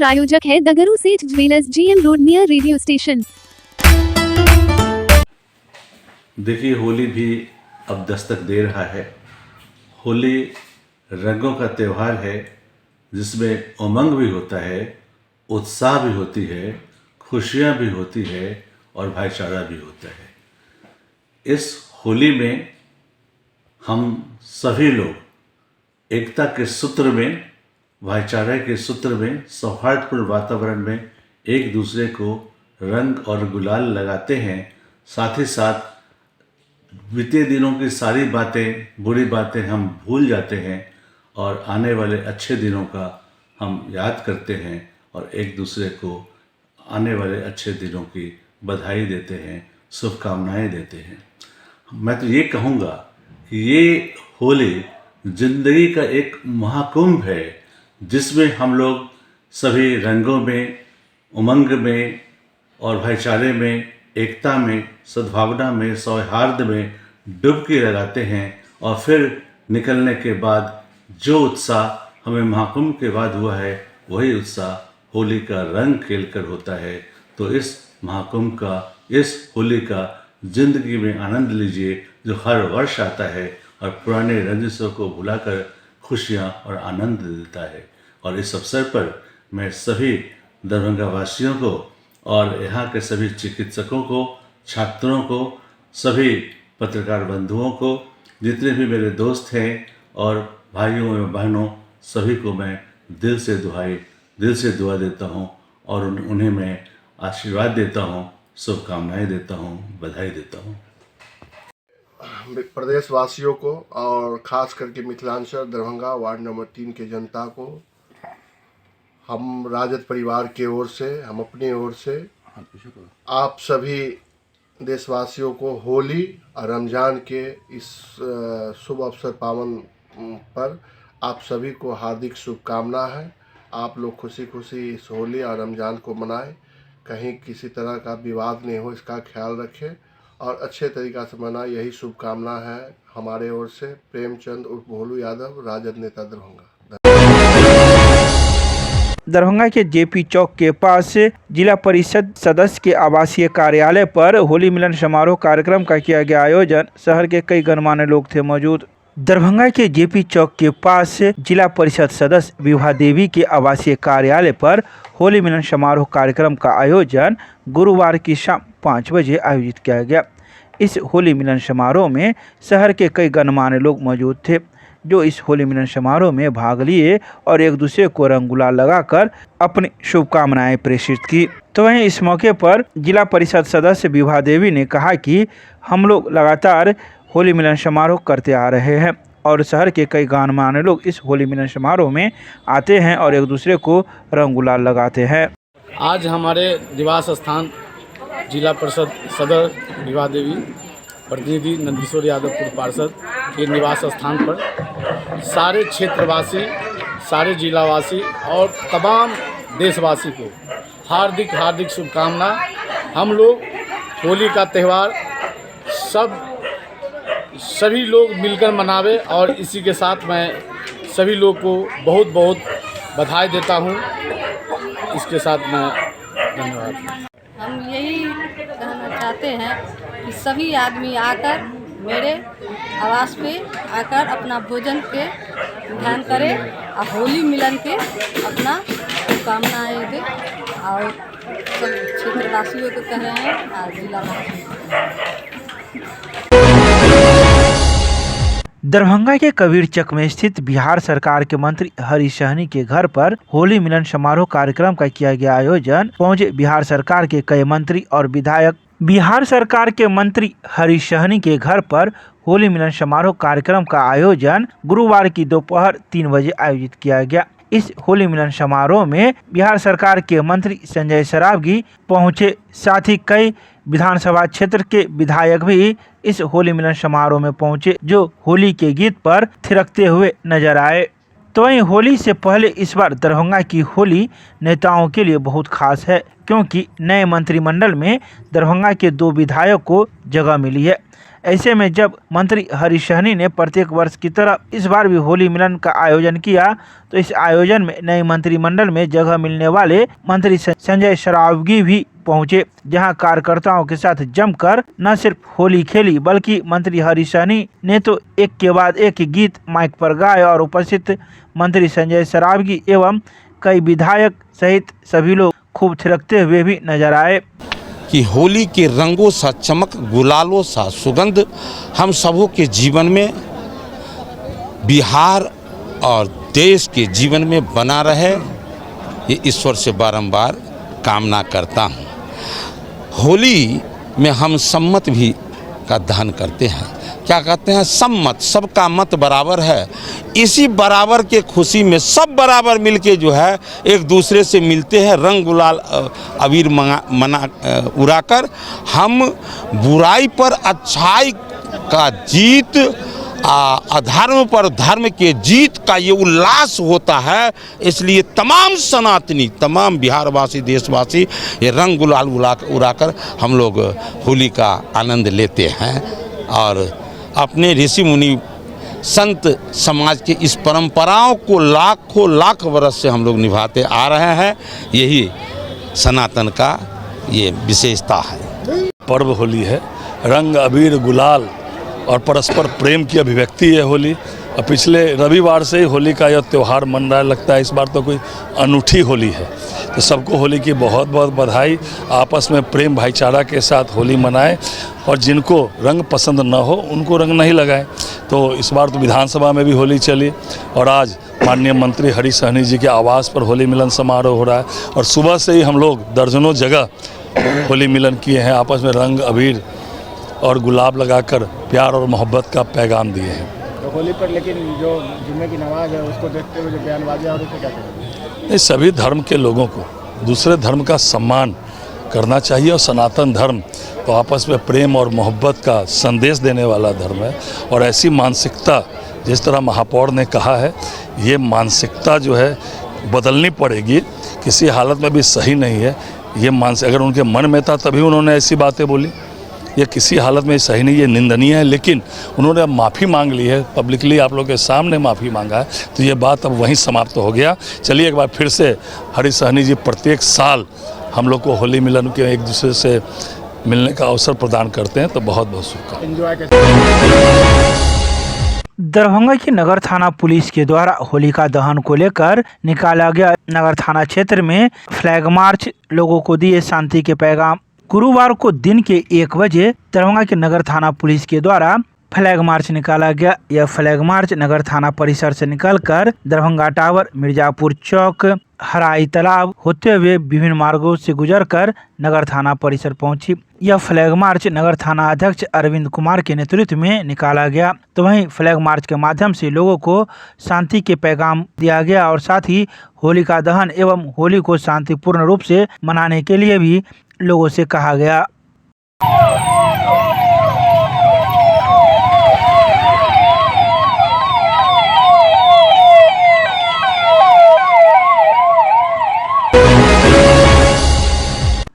प्रायोजक है दगरू सेठ jewellers, GM road near radio station. देखिए, होली भी अब दस्तक दे रहा है। होली रंगों का त्यौहार है जिसमें उमंग भी होता है, उत्साह भी होती है, खुशियाँ भी होती है और भाईचारा भी होता है। इस होली में हम सभी लोग एकता के सूत्र में, भाईचारे के सूत्र में, सौहार्दपूर्ण वातावरण में एक दूसरे को रंग और गुलाल लगाते हैं। साथ ही साथ बीते दिनों की सारी बातें, बुरी बातें हम भूल जाते हैं और आने वाले अच्छे दिनों का हम याद करते हैं और एक दूसरे को आने वाले अच्छे दिनों की बधाई देते हैं, शुभकामनाएं देते हैं। मैं तो ये कहूँगा कि ये होली जिंदगी का एक महाकुंभ है जिसमें हम लोग सभी रंगों में, उमंग में और भाईचारे में, एकता में, सद्भावना में, सौहार्द में डुबकी लगाते हैं और फिर निकलने के बाद जो उत्साह हमें महाकुंभ के बाद हुआ है वही उत्साह होली का रंग खेलकर होता है। तो इस महाकुंभ का, इस होली का जिंदगी में आनंद लीजिए जो हर वर्ष आता है और पुराने रंजिशों को भुलाकर खुशियाँ और आनंद देता है। और इस अवसर पर मैं सभी दरभंगा वासियों को और यहाँ के सभी चिकित्सकों को, छात्रों को, सभी पत्रकार बंधुओं को, जितने भी मेरे दोस्त हैं और भाइयों एवं बहनों, सभी को मैं दिल से दुआ देता हूँ और उन्हें मैं आशीर्वाद देता हूँ, शुभकामनाएं देता हूँ, बधाई देता हूँ। प्रदेशवासियों को और ख़ास करके मिथिलांचल दरभंगा वार्ड नंबर 3 के जनता को हम राजद परिवार की ओर से, हम अपनी ओर से आप सभी देशवासियों को होली और रमज़ान के इस शुभ अवसर पावन पर आप सभी को हार्दिक शुभकामना है। आप लोग खुशी खुशी इस होली और रमज़ान को मनाएं, कहीं किसी तरह का विवाद नहीं हो, इसका ख्याल रखें और अच्छे तरीक़ा से मनाएं, यही शुभकामना है हमारे ओर से। प्रेमचंद उर्फ भोलू यादव, राजद नेता दरभंगा। दरभंगा के जेपी चौक के पास जिला परिषद सदस्य के आवासीय कार्यालय पर होली मिलन समारोह कार्यक्रम का किया गया आयोजन। शहर के कई गणमान्य लोग थे मौजूद। दरभंगा के जेपी चौक के पास जिला परिषद सदस्य विभा देवी के आवासीय कार्यालय पर होली मिलन समारोह कार्यक्रम का आयोजन गुरुवार की शाम 5 बजे आयोजित किया गया। इस होली मिलन समारोह में शहर के कई गणमान्य लोग मौजूद थे जो इस होली मिलन समारोह में भाग लिए और एक दूसरे को रंग गुलाल लगाकर अपनी शुभकामनाएं प्रेषित की। तो वहीं इस मौके पर जिला परिषद सदस्य विभा देवी ने कहा कि हम लोग लगातार होली मिलन समारोह करते आ रहे हैं और शहर के कई गणमान्य लोग इस होली मिलन समारोह में आते हैं और एक दूसरे को रंग गुलाल लगाते हैं। आज हमारे निवास स्थान जिला परिषद सदस्य विभा देवी प्रतिनिधि नंदकिशोर यादव पूर्व पार्षद के निवास स्थान पर सारे क्षेत्रवासी, सारे जिलावासी और तमाम देशवासी को हार्दिक हार्दिक शुभकामना। हम लोग होली का त्यौहार सभी लोग मिलकर मनावे और इसी के साथ मैं सभी लोग को बहुत बहुत बधाई देता हूँ। इसके साथ मैं धन्यवाद। हम यही कहना चाहते हैं कि सभी आदमी आकर मेरे आवास पे आकर अपना भोजन के ध्यान करें और होली मिलन के अपना शुभकामनाएँ दें और सब क्षेत्रवासियों को कह रहे हैं और जिलावासियों को। दरभंगा के कबीरचक में स्थित बिहार सरकार के मंत्री हरीश सहनी के घर पर होली मिलन समारोह कार्यक्रम का किया गया आयोजन। पहुंचे बिहार सरकार के कई मंत्री और विधायक। बिहार सरकार के मंत्री हरीश सहनी के घर पर होली मिलन समारोह कार्यक्रम का आयोजन गुरुवार की दोपहर 3 बजे आयोजित किया गया। इस होली मिलन समारोह में बिहार सरकार के मंत्री संजय सरावगी पहुंचे, साथ ही कई विधानसभा क्षेत्र के विधायक भी इस होली मिलन समारोह में पहुंचे जो होली के गीत पर थिरकते हुए नजर आए। तो वहीं होली से पहले इस बार दरभंगा की होली नेताओं के लिए बहुत खास है क्योंकि नए मंत्रिमंडल में दरभंगा के 2 विधायक को जगह मिली है। ऐसे में जब मंत्री हरीश सहनी ने प्रत्येक वर्ष की तरह इस बार भी होली मिलन का आयोजन किया, तो इस आयोजन में नए मंत्रिमंडल में जगह मिलने वाले मंत्री संजय सरावगी भी पहुंचे, जहां कार्यकर्ताओं के साथ जमकर न सिर्फ होली खेली बल्कि मंत्री हरीश सहनी ने तो एक के बाद एक गीत माइक पर गाए और उपस्थित मंत्री संजय सरावगी एवं कई विधायक सहित सभी लोग खूब थिरकते हुए भी नजर आए। कि होली के रंगों सा चमक, गुलालों सा सुगंध हम सबों के जीवन में, बिहार और देश के जीवन में बना रहे, ये ईश्वर से बारंबार कामना करता हूँ। होली में हम सम्मत भी का दहन करते हैं। क्या कहते हैं? सम्मत, सबका मत बराबर है। इसी बराबर के खुशी में सब बराबर मिलके जो है एक दूसरे से मिलते हैं, रंग गुलाल अबीर उड़ाकर हम बुराई पर अच्छाई का जीत, अधर्म पर धर्म के जीत का ये उल्लास होता है। इसलिए तमाम सनातनी, तमाम बिहारवासी, देशवासी ये रंग गुलाल उड़ाकर हम लोग होली का आनंद लेते हैं और अपने ऋषि मुनि संत समाज के इस परंपराओं को लाखों लाख वर्ष से हम लोग निभाते आ रहे हैं। यही सनातन का ये विशेषता है। पर्व होली है, रंग अबीर गुलाल और परस्पर प्रेम की अभिव्यक्ति है होली। और पिछले रविवार से ही होली का यह त्यौहार मन रहा, लगता है इस बार तो कोई अनूठी होली है। तो सबको होली की बहुत बहुत बधाई। आपस में प्रेम भाईचारा के साथ होली मनाएं और जिनको रंग पसंद न हो उनको रंग नहीं लगाएं। तो इस बार तो विधानसभा में भी होली चली और आज माननीय मंत्री हरीश सहनी जी के आवास पर होली मिलन समारोह हो रहा है और सुबह से ही हम लोग दर्जनों जगह होली मिलन किए हैं, आपस में रंग अबीर और गुलाब लगाकर प्यार और मोहब्बत का पैगाम दिए हैं। तो होली पर लेकिन जो जुम्मे की नमाज है उसको देखते हुए जो बयानबाजी और उसको क्या करेंगे? नहीं, सभी धर्म के लोगों को दूसरे धर्म का सम्मान करना चाहिए और सनातन धर्म तो आपस में प्रेम और मोहब्बत का संदेश देने वाला धर्म है। और ऐसी मानसिकता, जिस तरह महापौर ने कहा है, ये मानसिकता जो है बदलनी पड़ेगी, किसी हालत में भी सही नहीं है ये मानसिक। अगर उनके मन में था तभी उन्होंने ऐसी बातें बोली, ये किसी हालत में सही नहीं, ये निंदनीय है। लेकिन उन्होंने अब माफ़ी मांग ली है, पब्लिकली आप लोग के सामने माफ़ी मांगा है, तो ये बात अब वहीं समाप्त हो गया। चलिए एक बार फिर से हरीश सहनी जी प्रत्येक साल हम लोग को होली मिलन के एक दूसरे से मिलने का अवसर प्रदान करते हैं, तो बहुत बहुत शुभकामनाएं। दरभंगा की नगर थाना पुलिस के द्वारा होलिका दहन को लेकर निकाला गया नगर थाना क्षेत्र में फ्लैग मार्च, लोगों को दिए शांति के पैगाम। गुरुवार को दिन के 1 बजे दरभंगा के नगर थाना पुलिस के द्वारा फ्लैग मार्च निकाला गया। यह फ्लैग मार्च नगर थाना परिसर से निकलकर दरभंगा टावर, मिर्जापुर चौक, हराई तालाब होते हुए विभिन्न मार्गों से गुजरकर नगर थाना परिसर पहुंची। यह फ्लैग मार्च नगर थाना अध्यक्ष अरविंद कुमार के नेतृत्व में निकाला गया। तो वहीं फ्लैग मार्च के माध्यम से लोगों को शांति के पैगाम दिया गया और साथ ही होलिका दहन एवं होली को शांतिपूर्ण रूप से मनाने के लिए भी लोगों से कहा गया।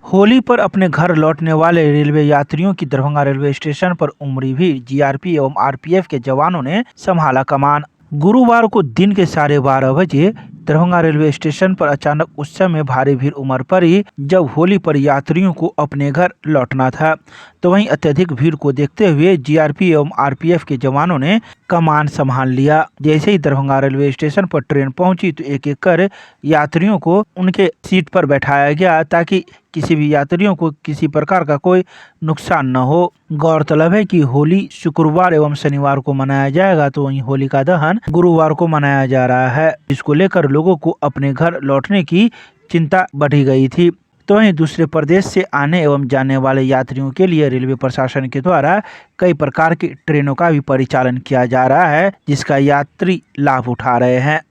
होली पर अपने घर लौटने वाले रेलवे यात्रियों की दरभंगा रेलवे स्टेशन पर उमड़ी भीड़, जीआरपी एवं आरपीएफ के जवानों ने संभाला कमान। गुरुवार को दिन के 12:30 बजे दरभंगा रेलवे स्टेशन पर अचानक उस समय भारी भीड़ उमड़ पड़ी जब होली पर यात्रियों को अपने घर लौटना था। तो वहीं अत्यधिक भीड़ को देखते हुए जीआरपी एवं आरपीएफ के जवानों ने कमान संभाल लिया। जैसे ही दरभंगा रेलवे स्टेशन पर ट्रेन पहुंची तो एक एक कर यात्रियों को उनके सीट पर बैठाया गया ताकि किसी भी यात्रियों को किसी प्रकार का कोई नुकसान न हो। गौरतलब है कि होली शुक्रवार एवं शनिवार को मनाया जाएगा, तो वहीं होलिका दहन गुरुवार को मनाया जा रहा है। इसको लेकर लोगों को अपने घर लौटने की चिंता बढ़ी गई थी। तो वहीं दूसरे प्रदेश से आने एवं जाने वाले यात्रियों के लिए रेलवे प्रशासन के द्वारा कई प्रकार की ट्रेनों का भी परिचालन किया जा रहा है, जिसका यात्री लाभ उठा रहे हैं।